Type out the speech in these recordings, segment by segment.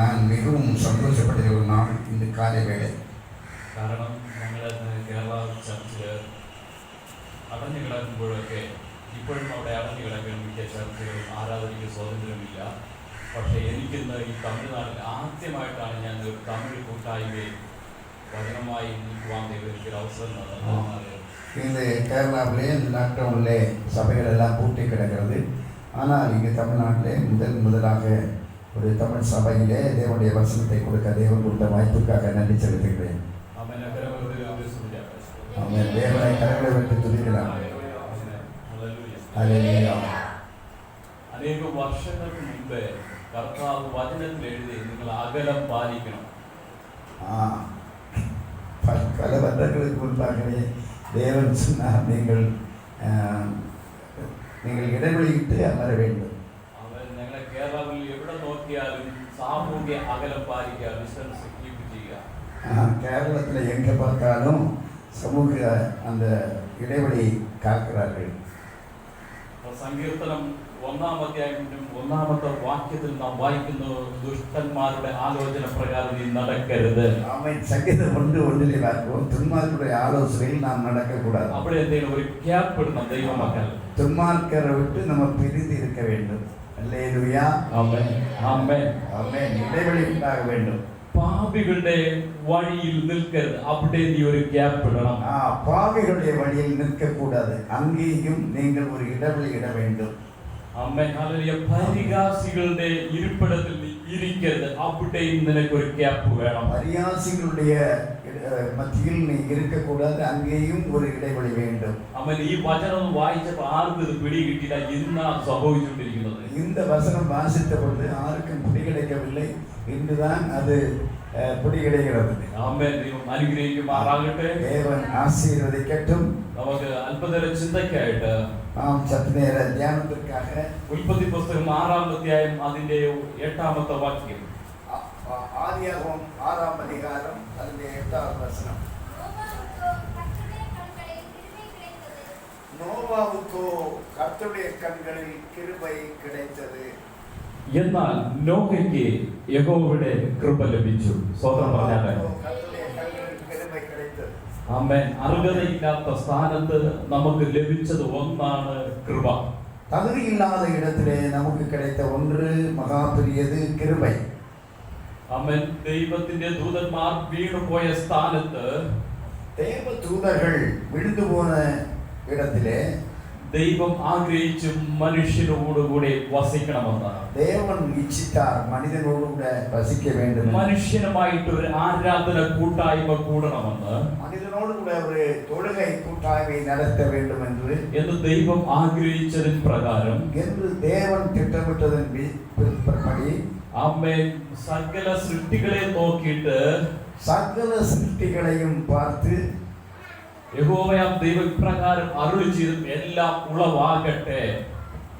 நான் மிகவும் சந்தோஷப்பட்ட ஒரு நாள் இந்த காலை வேளை. കാരണം ഞങ്ങൾ കേരള ചർച്ചിൽ അടഞ്ഞു കിടക്കുമ്പോഴൊക്കെ ഇപ്പോഴും അവിടെ അടഞ്ഞു കിടക്കുന്ന മിക്ക ചർച്ചകളും ആരാധനയ്ക്ക് സ്വാതന്ത്ര്യമില്ല. പക്ഷേ എനിക്കിന്ന് ഈ തമിഴ്നാട്ടിൽ ആദ്യമായിട്ടാണ് ഞാൻ ഒരു തമിഴ് കൂട്ടായ്മയിൽ വചനമായി നിൽക്കുവാൻ ദൈവത്തിന് അവസരം തന്നത്. இந்த கேரளாவிலே லாக்டவுனிலே சபைகள் எல்லாம் பூட்டி கிடக்கிறது. ஆனால் இங்கே தமிழ்நாட்டிலே முதலாக ஒரு தமிழ் சபையிலே தேவனுடைய வசனத்தை கொடுக்க தேவன் கொடுத்த வாய்ப்புக்காக நன்றி செலுத்துகிறேன். ஆமென். தேவனை கரங்களை வைத்து துதிக்கலாம். ஹல்லேலூயா. അനേക വർഷങ്ങൾക്ക് മുമ്പേ കർത്താവ് വചനത്തിൽ എഴുതി നിങ്ങൾ അകലം പാലിക്കണം. பல வருடங்களுக்கு முன்பாகவே தேவன் சொன்னார், நீங்கள் இடைவெளியிட்டு அமர வேண்டும். അവൻ ഞങ്ങളെ കേരളത്തിൽ എവിടെ നോക്കിയാലും സാമൂഹ്യ അകലം പാലിക്കുക, ഡിസ്റ്റൻസ് കീപ്പ് ചെയ്യുക. கேரளத்தில் எங்கே பார்த்தாலும் சமூக அந்த இடைவெளி காக்கிறார்கள். സങ്കീർത്തനം 1-ാം അധ്യായത്തിലും 1-ാമത്തെ വാക്യത്തിൽ നാം വായിക്കുന്നു, ദുഷ്ടന്മാരുടെ ആലോചന പ്രകാരം നീ നടക്കരുത്. ஆமென். சங்கீதம் 1:1 பார்க்கிறோம், துன்மார்க்கருடைய ஆலோசனையில் நாம் நடக்கக்கூடாது. അവിടെ എന്തെങ്കിലും ഒരു ഗ്യാപ്പ് ഇടണം ദൈവമക്കൾ. துன்மார்க்கரை விட்டு நம்ம பிரிந்து இருக்க வேண்டும். அல்லேலூயா. ஆமென். ஆமென். ஆமென். இடைவெளி உண்டாக வேண்டும். പാപികളുടെ വഴിയിൽ നിൽക്കരുത്, അവിടെ നീ ഒരു ഗ്യാപ്പ് ഇടണം. பாவிகளுடைய வழியில் நிற்கக்கூடாது, அங்கேயும் நீங்கள் ஒரு இடைவெளி இட வேண்டும். ആമേൻ. ഹല്ലേലൂയ. പരിഹാസികളുടെ ഇരിപ്പിടത്തിൽ നീ ഇരിക്കരുത്, അവിടെയും നിനക്ക് ഒരു ഗ്യാപ്പ് വേണം. പരിഹാസികളുடைய மத்தியில் நீ இருக்கக்கூடாது, அங்கேயும் ஒரு இடைவெளி வேண்டும். ആമേൻ. ഈ വചനം വായിച്ചപ്പോൾ ആർക്കും ഇത് പിടികിട്ടില്ല, ഇന്നാ സംഭവിച്ചുകൊണ്ടിരിക്കുന്നത്. இந்த வசனம் வாசித்த பொழுது யாருக்கும் பிடிகிடைக்கவில்லை, இன்றுதான் அது பிடிகிடைகிறது. ആമേൻ. ദൈവം അനുഗ്രഹിക്കുമാറാകട്ടെ. தேவன் ஆசீர்வதிக்கட்டும். നമുക്ക് അല്പനേര ചിന്തയ്ക്കായിട്ട് சற்று நேர தியானத்திற்காக ഉൽപ്പത്തി പുസ്തകം 6-ാം അധ്യായം അതിന്റെ 8-ാമത്തെ വാക്യം. ஆதியாகமம் 6-ஆம் அதிகாரம் அதிலே 8வது வசனம். நோவாவுக்கோ கர்த்தருடைய கண்களில் கிருபை கிடைத்தது. എന്നാൽ നോഹയ്ക്ക് യഹോവയുടെ കൃപ ലഭിച്ചു. സ്വതന്ത്രം പറഞ്ഞാൽ ആമേൻ. അർഹതയില്ലാത്ത സ്ഥാനത്ത് നമുക്ക് ലഭിച്ചത് ഒന്നാണ് കൃപ. தகுதியில்லாத இடத்திலே நமக்கு கிடைத்த ஒன்று மகா பெரியது, கிருபை. ആമേൻ. ദൈവത്തിന്റെ ദൂതന്മാർ വീണുപോയ സ്ഥാനത്ത്, தேவ தூதர்கள் விழுந்து போன இடத்திலே ദൈവം ആഗ്രഹിച്ചു മനുഷ്യനോടുകൂടെ വസിക്കണമെന്നാണ്. தேவன் இச்சித்தார் மனிதனோடு கூட வசிக்க வேண்டும். മനുഷ്യനുമായിട്ട് ഒരു ആരാധന കൂട്ടായ്മ കൂടണമെന്ന്, மனிதனோடு கூட ஒரு தொழுகை கூட்டாய்மை நடத்த வேண்டும் என்று ദൈവം ആഗ്രഹിച്ചതിന് പ്രകാരം, என்று தேவன் திட்டமிட்டதன் படி, ആമേൻ, സകല സൃഷ്ടികളെ നോക്കിയിട്ട് சகல சிருஷ்டிகளையும் பார்த்து യഹോവയാം ദൈവം ഇപ്രകാരം അരുളി ചെയ്തു, എല്ലാം ഉളവാകട്ടെ.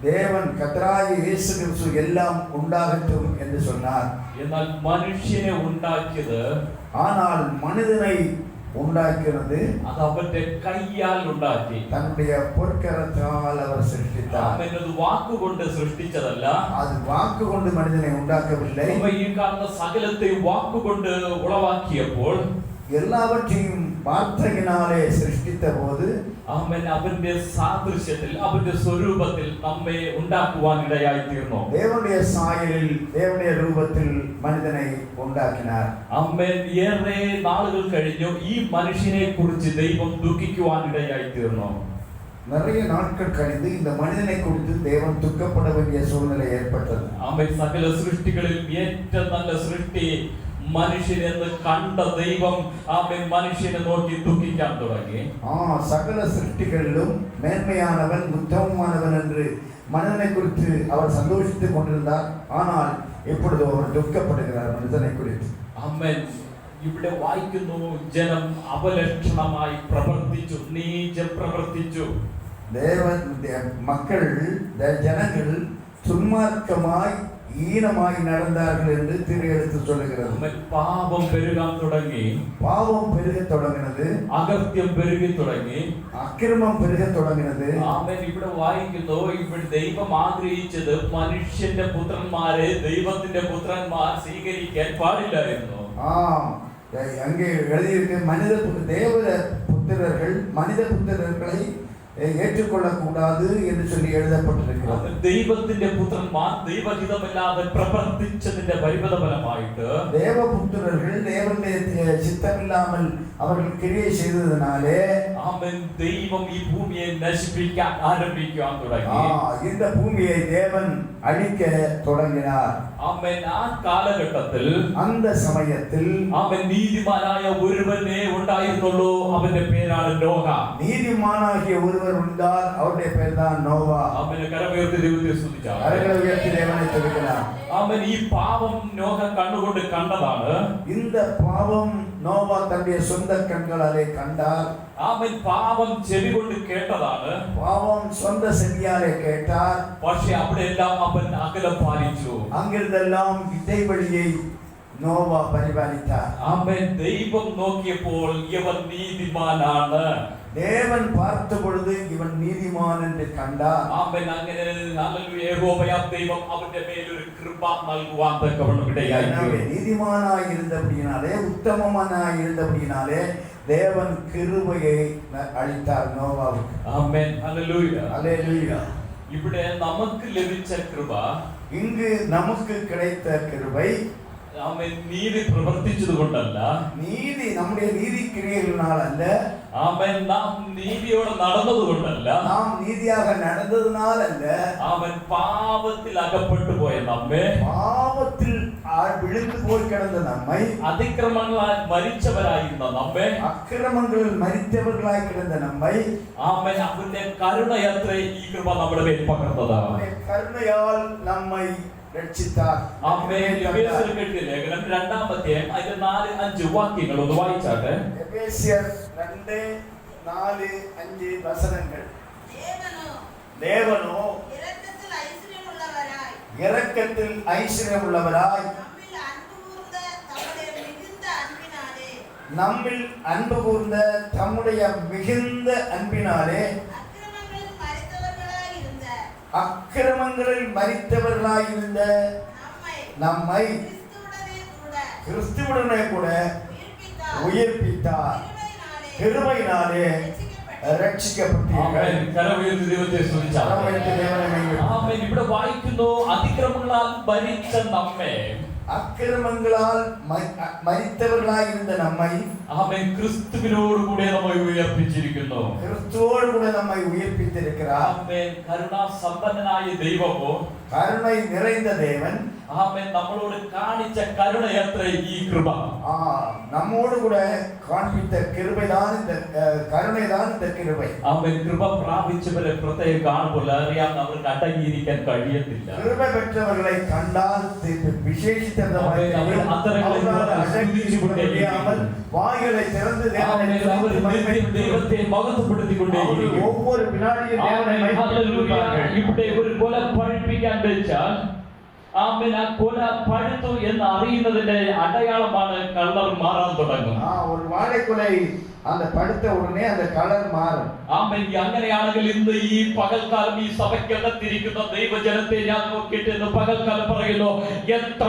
தேவன் கர்த்தராகிய இயேசு கிறிஸ்து எல்லாம் உண்டாகட்டும் என்று சொன்னார். എന്നാൽ മനുഷ്യനെ ഉണ്ടാക്കിയത്, ஆனால் மனிதனை ഉണ്ടാക്കിയത് അത് അവന്റെ കയ്യാൽ ഉണ്ടാക്കി, தன்னுடைய பொற்கரத்தால் அவர் சிருஷ்டித்தார். അവനത് വാക്കുകൊണ്ട് സൃഷ്ടിച്ചതല്ല. அது வாக்கு கொண்டு மனிதனை உண்டாக்கவில்லை. ഈ കാണുന്ന സകലത്തെ വാക്കുകൊണ്ട് ഉളവാക്കിയപ്പോൾ, எல்லாவற்றையும் வார்த்தையினாலே சிருஷ்டித்த போது, അവൻ അവന്റെ സാദൃശ്യത്തിൽ അവന്റെ സ്വരൂപത്തിൽ നമ്മെ ഉണ്ടാക്കുവാൻ ഇടയായി തീർന്നു. தேவனுடைய சாயலில் தேவனுடைய ரூபத்தில் மனிதனை உண்டாக்கினார். അമ്മൻ. ഏറെ നാളുകൾ കഴിഞ്ഞു ഈ മനുഷ്യനെ കുറിച്ച് ദൈവം ദുഃഖിക്കുവാൻ ഇടയായി തീർന്നു. நிறைய நாட்கள் கழிந்து இந்த மனிதனை குறித்து தேவன் துக்கப்பட வேண்டிய சூழ்நிலை ஏற்பட்டது. അമ്മൻ. സകല സൃഷ്ടികളിൽ ഏറ്റവും നല്ല സൃഷ്ടി മനുഷ്യനെന്ന് കണ്ട ദൈവം അവൻ മനുഷ്യനെ നോക്കി ദുഃഖിക്കാൻ തുടങ്ങി. சகல சிருஷ்டிகளிலும் மேன்மையானவன் உத்தமமானவன் என்று மனிதனை குறித்து அவர் சந்தோஷித்துக் கொண்டிருந்தார். ஆனால் இப்பொழுது அவர் துக்கப்படுகிறார் மனிதனை குறித்து. അമ്മൻ. ഇവിടെ വായിക്കുന്നു, ജനം അപലക്ഷണമായി പ്രവർത്തിച്ചു, നീചം പ്രവർത്തിച്ചു. மக்கள் ஜனங்கள் துன்மார்க்கமாய் ஈனமாய் நடந்தார்கள் என்று திரு எடுத்து சொல்லுகிறது. ആമേൻ പാപം പെരുകാൻ തുടങ്ങി, பாவம் பெருகத் தொடங்கினது, അകൃത്യം പെരുകി തുടങ്ങി, அக்கிரமம் பெருகத் தொடங்கினது. ആമേൻ ഇവിടെ വായിക്കുന്നു, ഇവിടെ ദൈവം ആഗ്രഹിച്ചത് മനുഷ്യന്റെ പുത്രന്മാരെ ദൈവത്തിന്റെ പുത്രന്മാർ സ്വീകരിക്കാൻ പാടില്ലായിരുന്നു. அங்கே எழுதியிருக்கு, தேவ புத்திரர்கள் மனித புத்திரர்களை ஏற்றுக்கொள்ளக்கூடாது என்று சொல்லி எழுதப்பட்டிருக்கிறது. ദൈവത്തിന്റെ പുത്രന്മാർ ദൈവഹിതമില്ലാതെ പ്രവർത്തിച്ചതിന്റെ പരിപതഫലമായിട്ട് தேவபுத்திரர்கள் தேவனுடைய சித்தமில்லாமல் அவர்கள் கிரியை செய்ததினாலே ആമേൻ ദൈവം ഈ ഭൂമിയെ നശിപ്പിക്കാൻ ആരംഭിക്കാൻ തുടങ്ങി. இந்த பூமியை தேவன் அழிக்க தொடங்கினார். ആമേൻ ആ കാലഘട്ടത്തിൽ, அந்த சமயத்தில் ആമേൻ നീതിമാനായ ഒരുവനേ ഉണ്ടായിരുന്നുള്ളൂ. അവന്റെ പേരാണ് നോഹ. நீதிமானாகிய ஒருவர் உண்டார், அவருடைய பேர் தான் நோவா. ആമേൻ കരമുയർത്തി ദൈവത്തെ സ്തുതിച്ചാൽ கரங்களை உயர்த்தி தேவனை துதிக்கலாம். ആമേൻ ഈ പാപം നോഹ കണ്ണുകൊണ്ട് കണ്ടതാണ്. இந்த பாவம் நோவா தன்னுடைய சொந்த கண்களாலே கண்டார். ആമേൻ പാപം ചെവി കൊണ്ട് കേട്ടതാണ്. பாவம் சொந்த செவியாலே கேட்டார். പക്ഷെ അവിടെയെല്ലാം അവൻ അകലം പാലിച്ചു. அங்கிருந்தெல்லாம் இடைவெளியை நோவா பரிபாலித்தார். ആമേൻ ദൈവം നോക്കിയപ്പോൾ ഇവൻ നീതിമാനാണ്. தேவன் பார்த்த பொழுது இவன் நீதிமான் என்று கண்டார். ആമേൻ അങ്ങനെ യഹോവയാം ദൈവം അവന്റെ മേൽ ഒരു കൃപ നൽകുവാൻ തക്കവണ്ണം ഇടയായി. நீதிமானாய் இருந்தபடியினாலே, உத்தமமானாய் இருந்தபடியினாலே தேவன் கிருபையை அளித்தார் நோவாவுக்கு. Amen hallelujah. அல்லேலூயா. ഇവിടെ നമുക്ക് ലഭിച്ച കൃപ, இங்கு நமக்கு கிடைத்த கிருபை, ആമേൻ നീതി പ്രവർത്തിച്ചത് കൊണ്ടല്ല, நீதி நம்முடைய நீதி கிரியைகளினால் அல்ல, ആമേൻ നാം നീതിയോടെ നടന്നത് കൊണ്ടല്ല, நாம் நீதியாக நடந்ததினால் அல்ல, അവൻ പാപത്തിൽ അകപ്പെട്ടു പോയ നമ്മെ, பாவத்தில் விழுந்து போய் கிடந்த நம்மை, അതിക്രമങ്ങളാൽ മരിച്ചവരായിരുന്ന നമ്മെ, அக்கிரமங்களில் மரித்தவர்களாய் கிடந்த நம்மை, ആമേൻ അവന്റെ കരുണയത്രേ ഈ കൃപ നമ്മുടെ മേൽ പകർന്നതാണ്. கருணையால் நம்மை രക്ഷിത്താർ. ആമേൻ. എഫേസ്യർക്ക് എഴുതിയ ലേഖനം 2-ാം അധ്യായം അതിന്റെ 4-5 വാക്യങ്ങൾ ഒന്ന് വായിച്ചാട്ടെ. എഫേസ്യർ 2:4-5 വചനങ്ങൾ. ദേവനോ இரக்கத்தில் ஐஸ்வரியமுள்ளவராய் நம்மில் அன்பு கூர்ந்த தம்முடைய மிகுந்த அன்பினாலே அக்கிரமங்களில் மரித்தவர்களாயிருந்த நம்மை கிறிஸ்துவுடனே கூட உயிர்ப்பித்தார். கிருபையினாலே രക്ഷിക്കപ്പെട്ടീர்கள். കരമുയർത്തി ദൈവത്തെ സ്തുതിച്ചാൽ. ആമേൻ. ഇവിടെ വായിക്കുന്നു, അതിക്രമങ്ങളാൽ ഭരിച്ച നമ്മെ, അക്രമങ്ങളാൽ മരിത്തവர்களായിരുന്ന നമ്മை, ആമേൻ, ക്രിസ്തുവിനോട് കൂടെ നമ്മെ ഉയർപ്പിച്ചിരിക്കുന്നു. ക്രിസ്തുവോട് കൂടെ നമ്മை ഉയർപ്പിച്ചിരിக்கிறார். ആമേൻ. കരുണാസമ്പന്നനായ ദൈവമോ, കരുണை நிறைந்த தேவன், ആമേൻ, നമ്മളോട് കാണിച്ച കരുണയത്രേ ഈ കൃപ. നമ്മോട് കൂടെ കാണിച്ച കിരുബൈதான் இந்த കരുണൈதான் இந்த കിരുബை. ആമേൻ. കൃപ പ്രാപിച്ചവരെ പ്രത്യേകം കാണുമ്പോൾ അറിയാം അവർക്ക് അടങ്ങിയിരിക്കാൻ കഴിയത്തില്ല. കൃപ പെற்றவர்களை കണ്ടാൽ വിശേഷിച്ചതായി വായുകളെ திறந்து ദൈവത്തെ മഹത്വപ്പെടുത്തിക്കൊണ്ടേയിരിക്കും. ஒவ்வொரு வினாடியும் ഇവിടെ ഒരു കൊല പഴുപ്പിക്കാൻ വെച്ചാൽ, ആമേൻ, ആ കൊല പഴുത്തു എന്ന് അറിയുന്നതിന്റെ അടയാളമാണ് കളർ മാറാൻ തുടങ്ങും. ഒരു വാഴക്കൊலை அந்த படுத்த உடனே அந்த கலர் மாறும். ആമേൻ. അങ്ങനെയാണെങ്കിൽ ഇന്ന് ഈ പകൽക്കാലം ഈ സഭയ്ക്കകത്തിരിക്കുന്ന ദൈവജനത്തെ ഞാൻ നോക്കിയിട്ട് ഇന്ന് പകൽക്കാലം പറയുന്നു, എത്ര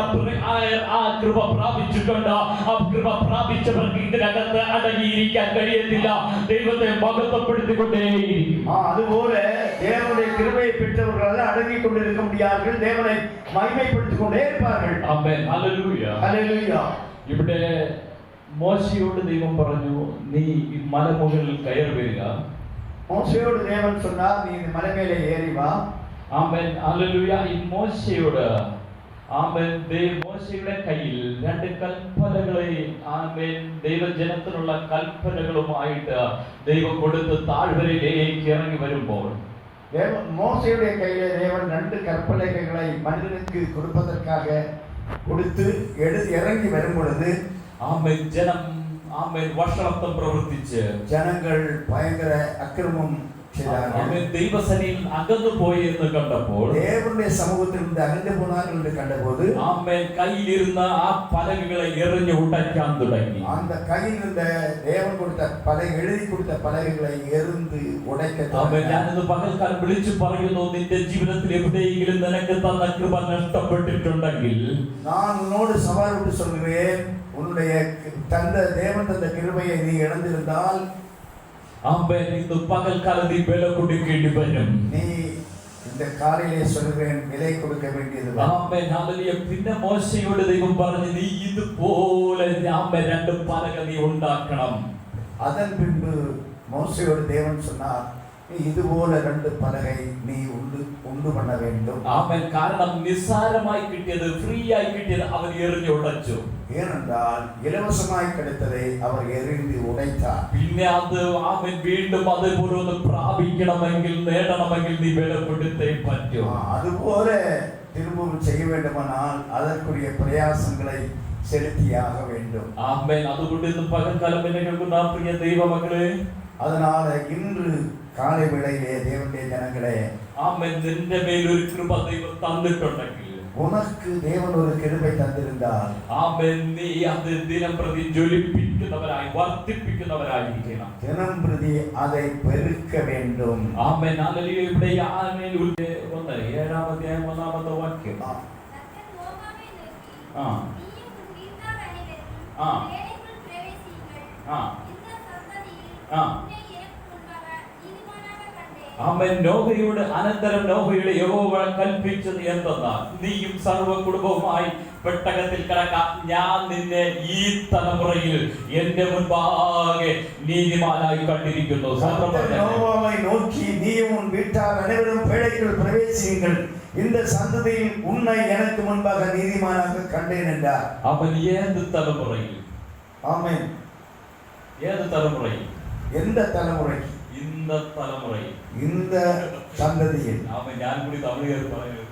ആ കൃപ പ്രാപിച്ചിട്ടുണ്ട്. ആ കൃപ പ്രാപിച്ചവർക്ക് ഇതിനകത്ത് അടങ്ങിയിരിക്കാൻ കഴിയത്തില്ല. ദൈവത്തെ മഹത്വപ്പെടുത്തിക്കൊണ്ടേയിരിക്കും. അതുപോലെ தேவனுடைய கிருபையை பெற்றவர்கள் அடங்கிக் கொண்டிருக்க முடியார்கள். தேவனை மகிமைப்படுத்திக் கொண்டே இருப்பார்கள். ആമേൻ. ഹല്ലേലൂയ. ഹല്ലേലൂയ. ഇവിടെ മോശയോട് ദൈവം പറഞ്ഞു, നീ ഈ മലമുകളിൽ കയറി വരിക. മോശയോട് ദൈവം சொன்னார், നീ മല മേലെ ഏറി വാ. ആമേൻ. ഹല്ലേലൂയ. ഈ മോശയോട്, ആമേൻ, മോശയുടെ കയ്യിൽ 2 കൽപ്പനകളെ, ആമേൻ, ദൈവജനത്തിനുള്ള കൽപ്പനകളുമായിട്ട് ദൈവം കൊടുത്ത് താഴ്വരയിലേക്ക് ഇറങ്ങി വരുമ്പോൾ, மோசேயுடைய கையிலே தேவன் 2 கற்பலகைகளை மனிதனுக்கு கொடுப்பதற்காக கொடுத்து இறங்கி வரும் பொழுது, ആമേൻ, ജനം, ആമേൻ, വഷളത്വം പ്രവർത്തിച്ച്, ജനങ്ങൾ ഭയങ്കര അക്രമം അവൻ ദൈവസന്നിധിയിൽ അകന്നു പോയി എന്ന് കണ്ടപ്പോൾ தேவனுடைய சமூகத்தில் இருந்து அகன்று போனார்கள் என்று கண்டபோது അവൻ കയ്യിലിരുന്ന ആ പലകകളെ എറിഞ്ഞു ഉടയ്ക്കാൻ തുടങ്ങി. அந்த கையில் இருந்த தேவன் கொடுத்த எழுதி கொடுத்த பலகைகளை எறிந்து உடைக்க അവൻ ഞാനിന്ന് പകൽക്കാലം വിളിച്ചു പറയുന്നു, നിന്റെ ജീവിതത്തിൽ എവിടെയെങ്കിലും നിനക്ക് തന്ന കൃപ നഷ്ടപ്പെട്ടിട്ടുണ്ടെങ്കിൽ நான் உன்னோடு சவால் விட்டு சொல்கிறேன், உன்னுடைய தேவன் தந்த கிருபையை நீ இழந்திருந்தால் അവൻ ഇന്ന് പകൽക്കാലം നീ വില കൊടുക്കേണ്ടി വരും. நீ இந்த காலையிலே சொல்கிறேன், விலை கொடுக்க வேண்டியது. ആമേൻ, ഹല്ലേലൂയ. പിന്നെ മോശയോട് ദൈവം പറഞ്ഞു, നീ ഇതുപോലെ രണ്ട് പലക നീ ഉണ്ടാക്കണം. அதன் பின்பு மோசேயோடு தேவன் சொன்னார், நீ இதுபோல 2 பலகை நீ உண்டு பண்ண வேண்டும். ആമേൻ. കാരണം നിസ്സാരമായി കിട്ടിയത്, ഫ്രീ ആയി കിട്ടിയത് അവൻ എറിഞ്ഞു ഉടച്ചു. ஏனென்றால் இலவசமாய் கிடைத்ததை அவர் எறிந்து உடைத்தார். പിന്നെ അത് അവൻ വീണ്ടും അതേപോലെ ഒന്ന് പ്രാപിക്കണമെങ്കിൽ, നേടണമെങ്കിൽ നീ വില കൊടുത്തേ പറ്റൂ. അതുപോലെ திரும்பவும் செய்ய வேண்டுமானால் அதற்குரிய பிரயாசங்களை செலுத்தியாக வேண்டும். ആമേൻ. അതുകൊണ്ട് ഇന്ന് പകൽക്കാലം എന്നെ കേൾക്കുന്ന പ്രിയ ദൈവമക്കളെ, அதனால இன்று காலை வேளையிலே தேவனுடைய ஜனங்களே, ആമേൻ, നിന്റെ മേൽ ഒരു കൃപ ദൈവം തന്നിട്ടുണ്ടെങ്കിൽ, உனக்கு தேவன் ஒரு கிருபை தந்திருந்தால், ആമേൻ, നീ അത് ദിനം പ്രതി ജ്വലിപ്പിക്കുന്നവരായി, വർദ്ധിപ്പിക്കുന്നവരായിരിക്കണം. தினம் பிரதி அதை பெருக்க வேண்டும். ആമേൻ. ഹല്ലേലൂയ. ഇവിടെ ആമേൻ 7-ാം അധ്യായം 1-ാമത്തെ വാക്യം. ആമേൻ. നോഹയോട് അനന്തരം നോഹയുടെ യഹോവ കൽപ്പിച്ചത് എന്തെന്നാൽ, നീയും സർവ്വ കുടുംബവുമായി പെട്ടകത്തിൽ കിടക്കാം, ഞാൻ നിന്നെ ഈ തലമുറയിൽ എന്റെ മുൻപാകെ നീതിമാനായി കണ്ടിരിക്കുന്നു. നോവാவை நோக்கி நீயும் உன் வீட்டார் அனைவரும் பேழைக்குள் பிரவேசியுங்கள், இந்த சந்ததியில் உன்னை எனக்கு முன்பாக நீதிமானாக கண்டேன் என்றார். அவன் ஏது தலைமுறையில்? ஆமென். ஏது தலைமுறையில்? எந்த தலைமுறைக்கு? இந்த தலைமுறையில், இந்த சந்ததியில். அவன் ഞാൻ കൂടി തമിഴ് പറയുന്നത്,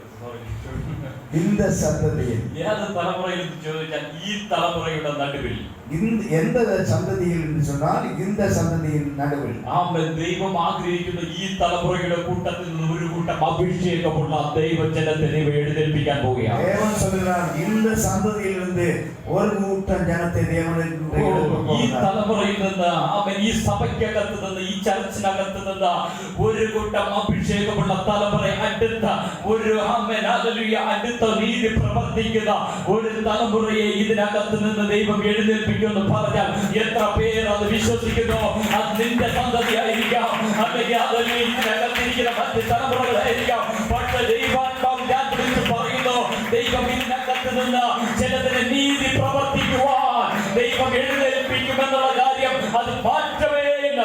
இந்த சந்ததியில். ஏது தலைமுறையில் എന്ന് ചോദിച്ചാൽ ഈ തലമുറയുടെ നടുവിൽ. எந்த சந்ததியில் என்று சொன்னால் இந்த சந்ததியின் நடுவில். ആമേൻ. ദൈവം ആഗ്രഹിക്കുന്ന ഈ തലമുറയുടെ കൂട്ടത്തിൽ നിന്ന് ഒരു കൂട്ടം അഭിഷേകമുള്ള ദൈവജനത്തെ എഴുന്നേൽപ്പിക്കാൻ പോവുകയാണ്. தேவன் சொல்கிறார், இந்த சந்ததியிலிருந்து ஒரு கூட்டம் ஜனத்தை தேவன் ഈ തലമുറയിൽ നിന്ന്, ആമേൻ, ഈ സഭയ്ക്കകത്ത് നിന്ന്, ഈ ചർച്ചിനകത്ത് നിന്ന് ഒരു കൂട്ടം അഭിഷേകമുള്ള തലമുറ, അടുത്ത ഒരു ആമേൻ ഹല്ലേലൂയ അടുത്ത നീതി പ്രവർത്തിക്കുന്ന ഒരു തലമുറയെ ഇതിനകത്ത് നിന്ന് ദൈവം എഴുന്നേൽപ്പിക്കുമെന്ന് പറഞ്ഞാൽ എത്ര പേർ അത് വിശ്വസിക്കുന്നു? അത് നിന്റെ സന്തതിയായിരിക്കാം, അല്ലെങ്കിൽ അതിൽ ഇതിനകത്തിരിക്കുന്ന മറ്റ് തലമുറകളായിരിക്കാം. പക്ഷേ ദൈവാത്മാവ് ഞാൻ വിളിച്ച് പറയുന്നു, ദൈവം ഇതിനകത്ത് നിന്ന് ചിലതിന് നീതി പ്രവർത്തിക്കുവാൻ ദൈവം എഴുന്നേൽപ്പിക്കുമെന്നുള്ള കാര്യം അത് മാറ്റമേ ഇല്ല.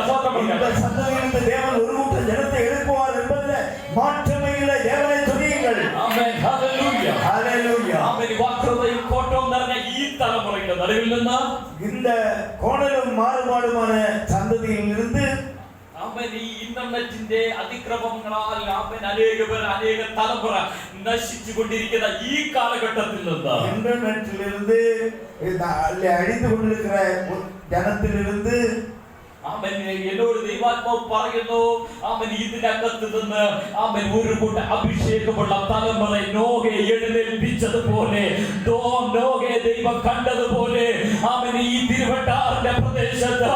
സന്തതിയിലിருந்து தேவன் ஒரு கூட்டம் ஜனத்தை எழுப்புவார் என்பதில் மாற்றமே இல்லை. தேவனை துதியுங்கள். ആമേൻ. ഹല്ലേലൂയ. ഹല്ലേലൂയ. ആമേൻ. വക്രതയും കോട്ടവും നിറഞ്ഞ ഈ തലമുറയുടെ നടുവിൽ നിന്ന്, இந்த கோணலும் மாறுபாடுமான சந்ததியில் இருந்து, ആമേൻ, ഈ ഇന്റർനെറ്റിന്റെ അതിക്രമങ്ങളാൽ ആമേൻ അനേക പേർ, അനേക തലമുറ നശിച്ചു കൊണ്ടിരിക്കുന്ന ഈ കാലഘട്ടത്തിൽ നിന്ന്, ഇന്റർനെറ്റിലിருந்து അഴിഞ്ഞു കൊണ്ടിരിക്കുന്ന ജനത്തിലിருந்து, ആമേൻ, എന്നോട് ദൈവാത്മാവ് പറയുന്നു, ആമേൻ, ഇതിനകത്ത് നിന്ന് ആമേൻ ഒരു കൂട്ട അഭിഷേകമുള്ള തലമുറ നോഹയെ എഴുന്നേൽപ്പിച്ചതുപോലെ, നോഹയെ ദൈവം കണ്ടതുപോലെ, ആമേൻ, ഈ തിരുവട്ടാറിന്റെ പ്രദേശത്ത്,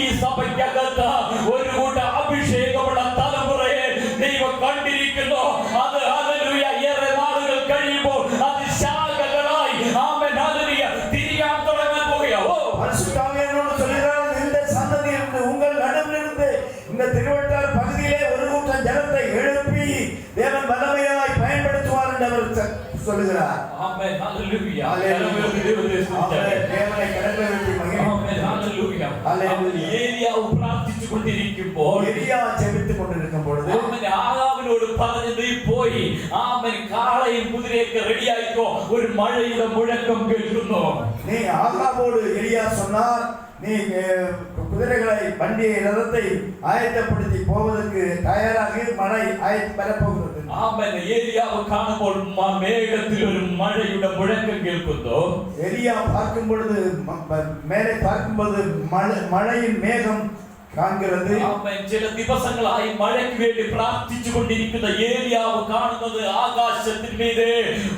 ഈ സഭയ്ക്കകത്ത് ഒരു കൂട്ട അഭിഷേകമുള്ള തലമുറയെ ദൈവം കണ്ടിരിക്കുന്നു. അത് ഹല്ലേലൂയ ഏറെ നാളുകൾ കഴിയുമ്പോൾ അത് ശാഖകളായി, ആമേൻ ഹല്ലേലൂയ, തിരിയാൻ തുടങ്ങാൻ പോകുകയാണ്. பரிசுத்தாவியானவர் சொல்கிறார், இந்த சந்ததியிலிருந்து உங்கள் நடுவிலிருந்து இந்த திருவட்டார் பகுதியிலே ஒரு கூட்டம் ஜனத்தை எழுப்பி தேவன் வல்லமையாய் பயன்படுத்துவார் என்று அவர் சொல்கிறார். ஆமென். ஹல்லேலூயா. தேவனை கடந்து வைத்து ഏലിയാവ് പ്രാർത്ഥിച്ചു കൊണ്ടിരിക്കുമ്പോൾ, എലിയാ ജപിച്ചു കൊണ്ടിരിക്കും പൊഴുത്, ആമേൻ, ആഹാബിനോട് പറഞ്ഞു, നീ പോയി ആമേൻ കാളയും കുതിരയൊക്കെ റെഡിയായിക്കോ, ഒരു മഴയുടെ മുഴക്കം കേൾക്കുന്നു. நீ ஆகாபோடு எலியா சொன்னார், நீ குதிரைகளை, வண்டியை, ரதத்தை ஆயத்தப்படுத்தி போவதற்கு தயாராக, மழை வரப்போகிறது. ആമേൻ. ഏലിയാവ് കാണുമ്പോൾ മേഘത്തിൽ ഒരു മഴയുടെ മുഴക്കം കേൾക്കുന്നു. எலியா பார்க்கும் பொழுது, மேலே பார்க்கும்போது மழையின் மேகம் காண்கிறது. ஆமென். சில ദിവസങ്ങളായി മഴയ്ക്ക് വേണ്ടി പ്രാർത്ഥിച്ചുകൊണ്ടിരിക്കുന്ന ഏലിയാവ് കാണുന്നത് ആകാശത്തിൻ മീതെ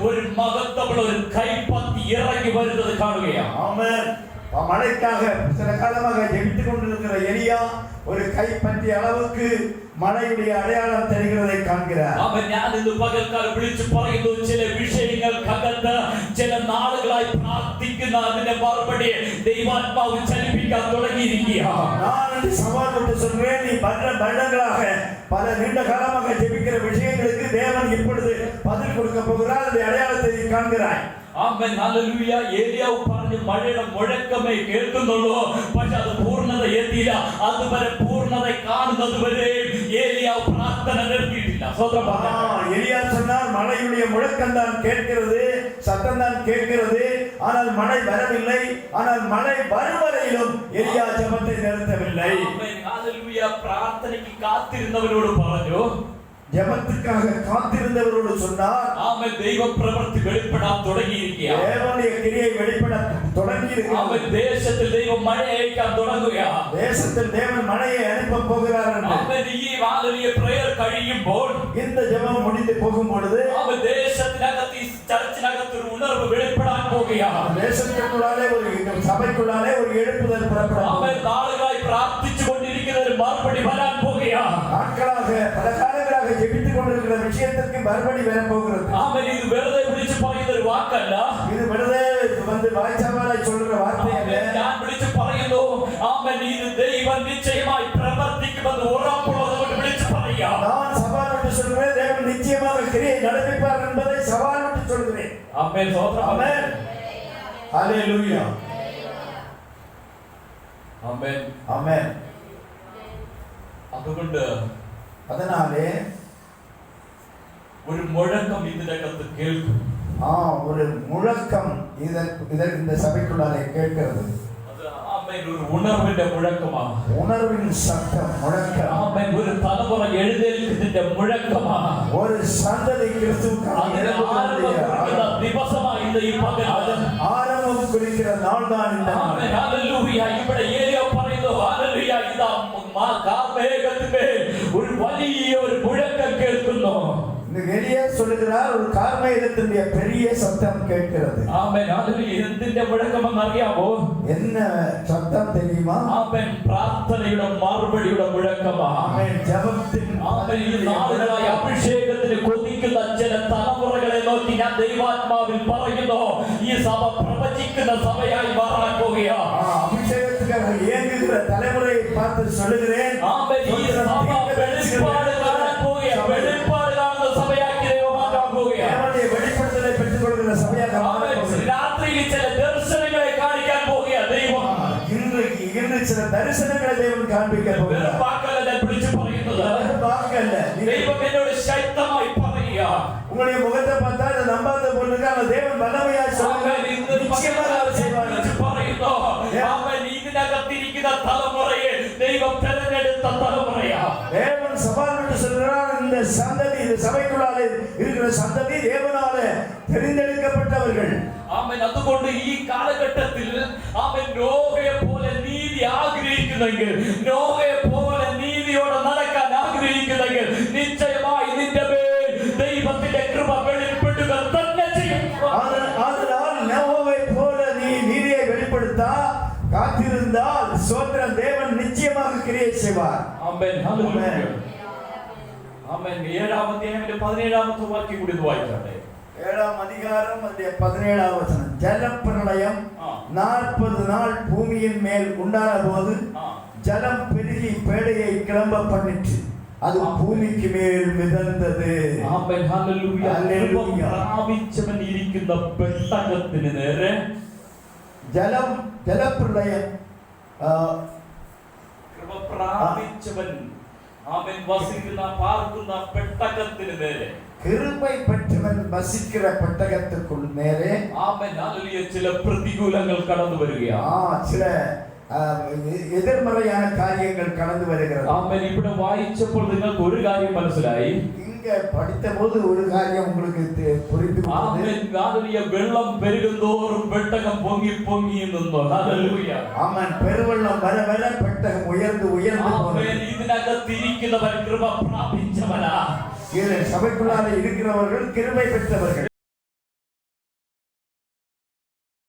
ഒരു മഹത്വമുള്ള ഒരു കൈപ്പത്തി ഇറങ്ങി വരുന്നത് കാണുകയാണ്. ஆமென். மழைக்காக சில காலமாக ஜெபித்துக் கொண்டிருக்கிற எலியா ஒரு கைப்பற்றிய அளவுக்கு மழையுடைய அடையாளம் தெரிகிறதை காண்கிறார். ആമേൻ. ഞാൻ ഇന്ന് പകൽക്കാലം വിളിച്ചു പറയുന്നു, ചില വിഷയങ്ങൾക്കകത്ത് ചില നാളുകളായി പ്രാർത്ഥിക്കുന്ന അതിന്റെ മറുപടി ദൈവാത്മാവ് ചലിപ്പിക്കാൻ തുടങ്ങിയിരിക്കുകയാണ്. நான் சவால் விட்டு சொல்றேன், நீ வருடங்களாக பல நீண்ட காலமாக ஜெபிக்கிற விஷயங்களுக்கு தேவன் இப்பொழுது பதில் கொடுக்க போகிறார். அந்த அடையாளத்தை நீ காண்கிறாய். ആമേൻ. ഹല്ലേലൂയ. ഏലിയാവ് പറഞ്ഞു മഴയുടെ മുഴക്കമേ കേൾക്കുന്നുള്ളൂ, പക്ഷെ അത് പൂർണ്ണത എത്തിയില്ല. അതുവരെ പൂർണ്ണത കാണുന്നത് വരെ ஏலியாவு பிரார்த்தனை நிறுத்திட்டிല്ല. ஸ்தோத்திரம் பண்ணுங்க. எலியா சொன்னார், மழையுடைய முழக்கம் தான் கேட்கிறது, சத்தம் தான் கேட்கிறது, ஆனால் மழை வரவில்லை. ஆனால் மழை வரும் வரையிலும் எலியா ஜெபத்தை நிறுத்தவில்லை. ஆமென். ஹல்லேலூயா. பிரார்த்தனைக்கு காத்திருந்தவரோடு പറഞ്ഞു, ஜெபத்துக்காக காத்திருந்தவரோடு சொன்னார், ஆமென், தெய்வ பிரவர்த்தி வெளிப்படாம தொடங்கி இருக்கியா. தேவனுடைய கிரியை வெளிப்பட தொடங்கி இருக்கு. ஆமென். தேசத்தில் தெய்வம் மழை அளிக்க தொடங்குயா. தேசத்தில் தேவன் மழையை அனுப்ப போகிறார் என்று. ஆமென். ഈ വാലിയ പ്രയർ കഴിയുമ്പോൾ, இந்த ஜெபம் முடிந்து போகும் பொழுது, ஆமென், தேசத்தினகத்து சர்ச்சினகத்து ஒரு உணர்வு வெளிப்படாൻ போகுயா. தேசத்துக்குள்ளாலே ஒரு சபைக்குள்ளாலே ஒரு எழுப்புதல் புறப்படும். ஆமென். நாளுகளாய் பிரார்த்திச்சு கொண்டிருக்கிறது மறுபடி வராൻ போகுயா. நாட்களாக பல காலங்களாக ஜெபித்துக் கொண்டிருக்கிற விஷயத்திற்கு மறுபடி வர போகிறது. ஆமென். இது வெறுതെ വിളിച്ചു പറയുന്ന ഒരു വാക്കല്ല. இது வெறுതെ வந்து வாய்ச்சாவலாய் சொல்ற வார்த்தை அல்ல. ഞാൻ വിളിച്ചു പറയുന്നു, ആമെൻ, ഇത് ദൈവം നിശ്ചയമായി പ്രവർത്തിക്കുമെന്ന് ഉറപ്പുള്ളത് കൊണ്ട് വിളിച്ചു പറയാ. நான் சவால் விட்டு சொல்கிறேன், தேவன் நிச்சயமாக கிரியை நடப்பிப்பார் என்பதை சவால் விட்டு சொல்கிறேன். ആമേൻ. സ്തോത്രം. ஆமென். ஹல்லேலூயா. ആമേൻ. ஆமென். അതുകൊണ്ട് அதனாலே ഒരു മുഴക്കം ഇതിനകത്ത് കേൾക്കും. ஒரு முழக்கம் இந்த சபைக்குள்ளாலே கேட்கிறது. അത് ആമേൻ ഒരു ഉണർവിന്റെ മുഴക്കമാണ്. உணர்வின் சத்தம், முழக்கம். ആമേൻ ഒരു തലമുറ എഴുന്നേൽക്കുന്നതിന്റെ മുഴക്കമാണ്. ஒரு சந்ததி கிறிஸ்துவுக்காக അതിന് ആരംഭിക്കുന്ന ദിവസമായി ഇന്ന് ഈ പകൽ. ஆரம்பம் குறிக்கிற நாள் தான் இந்த நாள். ആമേൻ. ഹല്ലേലൂയ. ഇവിടെ ഏലിയ പറയുന്നു, ഹല്ലേലൂയ, ഇതാ കാർമേഘത്തിന്മേൽ ഒരു വലിയ ഒരു മുഴക്കം കേൾക്കുന്നു. எலியா சொல்லுகிறார், ஒரு கார்மேகத்தினுடைய பெரிய சத்தம் கேட்கிறது. ആമേൻ. ഹല്ലേലൂയ. എന്തിന്റെ മുഴക്കമെന്ന് അറിയാമോ? என்ன சத்தம் தெரியுமா? ആമേൻ. പ്രാർത്ഥനയുടെ മറുപടിയുടെ മുഴക്കമാണ്. ஆமென். ஜெபத்தின் ആമേൻ. ഈ നാളുകളായി അഭിഷേകത്തിന് കൊതിക്കുന്ന ചില തലമുറകളെ നോക്കി ഞാൻ ദൈവാത്മാവിൽ പറയുന്നു, ഈ സഭ പ്രവചിക്കുന്ന സഭയായി മാറാൻ പോകുകയാണ്. அபிஷேகத்துக்காக இயங்குகிற தலைமுறையை பார்த்து சொல்லுகிறேன், ആമേൻ. ഈ സഭ വെളിപ്പാട് കാണാൻ പോകുകയാണ്. വെളിപ്പാട് കാണുന്ന സഭയാക്കി ദൈവം മാറ്റാൻ പോകുകയാണ്. தேவனுடைய வெளிப்படுத்தலை பெற்றுக் கொள்கிற சபையாக ആമേൻ. രാത്രിയിൽ ചില ദർശനങ്ങളെ കാണിക്കാൻ പോകുകയാണ് ദൈവം. இன்று சில தரிசனங்களை தேவன் காண்பிக்க போகிறார். വെറുപ്പാക്കല്ല ഞാൻ വിളിച്ചു പറയുന്നത്. பார்க்கல, ദൈവം എന്നോട് ശക്തമായി പറയുക. உங்களுடைய முகத்தை பார்த்தா இதை நம்பாத பொண்ணுக்கு அந்த தேவன் வல்லமையாய் சொல்லுகிறார். நிச்சயமாக அவர் செய்வார். ഇതിനകത്തിരിക്കുന്ന തലമുറയെ ദൈവം തെരഞ്ഞെടുത്ത തലമുറയാ. தேவன் சவால் விட்டு சொல்கிறார், இந்த சந்ததி, இந்த சபைக்குள்ளாலே இருக்கிற சந்ததி தேவனால தெரிந்தெடுக்கப்பட்டவர்கள். ആമേൻ. അതുകൊണ്ട് ഈ കാലഘട്ടത്തിൽ ആമേൻ നോഹയെ പോലെ നീതി ആഗ്രഹിക്കുന്നെങ്കിൽ, നോഹയെ പോലെ നീതിയോടെ നടക്കാൻ ആഗ്രഹിക്കുന്നെങ്കിൽ, നിശ്ചയമായി നിന്റെ മേൽ ദൈവത്തിന്റെ കൃപ വെളിപ്പെടുക തന്നെ ചെയ്യും. அதனால் நோவை போல நீ நீதியை வெளிப்படுத்தா காத்திருந்தால் சோத்திரம், தேவன் நிச்சயமாக கிரியை செய்வார். ആമേൻ. ഹല്ലേലൂയ. ആമേൻ. 7-ാം അധ്യായത്തിന്റെ 17-ാമത്തെ വാക്യം കൂടി വായിച്ചാട്ടെ. 7-ാം அதிகாரம் 17-வது வசனம். ஜலப்பிரளயம் 40 நாள் பூமியின் மேல் உண்டான போது ஜலம் பெருகி பேடையை கிளம்ப பண்ணிற்று, அது பூமிக்கு மேல் மிதந்தது. ആമേൻ. ഹല്ലേലൂയ. ഹല്ലേലൂയ. പ്രാപിച്ചവൻ ഇരിക്കുന്ന പെട്ടകത്തിന് നേരെ ജലപ്രളയം കൃപ പ്രാപിച്ചവൻ ആമേൻ വസിക്കുന്ന പാർക്കുന്ന പെട്ടകത്തിന് നേരെ, கிருபை பெற்றவன் வசிக்கிற பெட்டகத்துக்குள் நேரே ആമേൻ. ഹല്ലേലൂയ. ചില പ്രതികൂലങ്ങൾ കടന്നു വരികയാണ്. சில എതിർമறையான കാര്യങ്ങൾ കടന്നു വരുகிறது. ആമേൻ. ഇവിടെ വായിച്ചപ്പോൾ നിങ്ങൾക്ക് ഒരു കാര്യം മനസ്സിലായി. இங்க படித்த போது ஒரு காரியம் உங்களுக்கு புரிந்து ஆமென். காதுலிய வெள்ளம் பெருகுந்தோறும் பெட்டகம் பொங்கி பொங்கி நின்றோ. ஹalleluya. ஆமென். பெருவெள்ளம் வர வர பெட்டகம் உயர்ந்து உயர்ந்து போனது. ஆமென். ഇതിനകത്ത് ഇരിക്കുന്നവർ കൃപ പ്രാപിച്ചവരാ. சபைக்குள்ளாக இருக்கிறவர்கள் கிருபை பெற்றவர்கள்.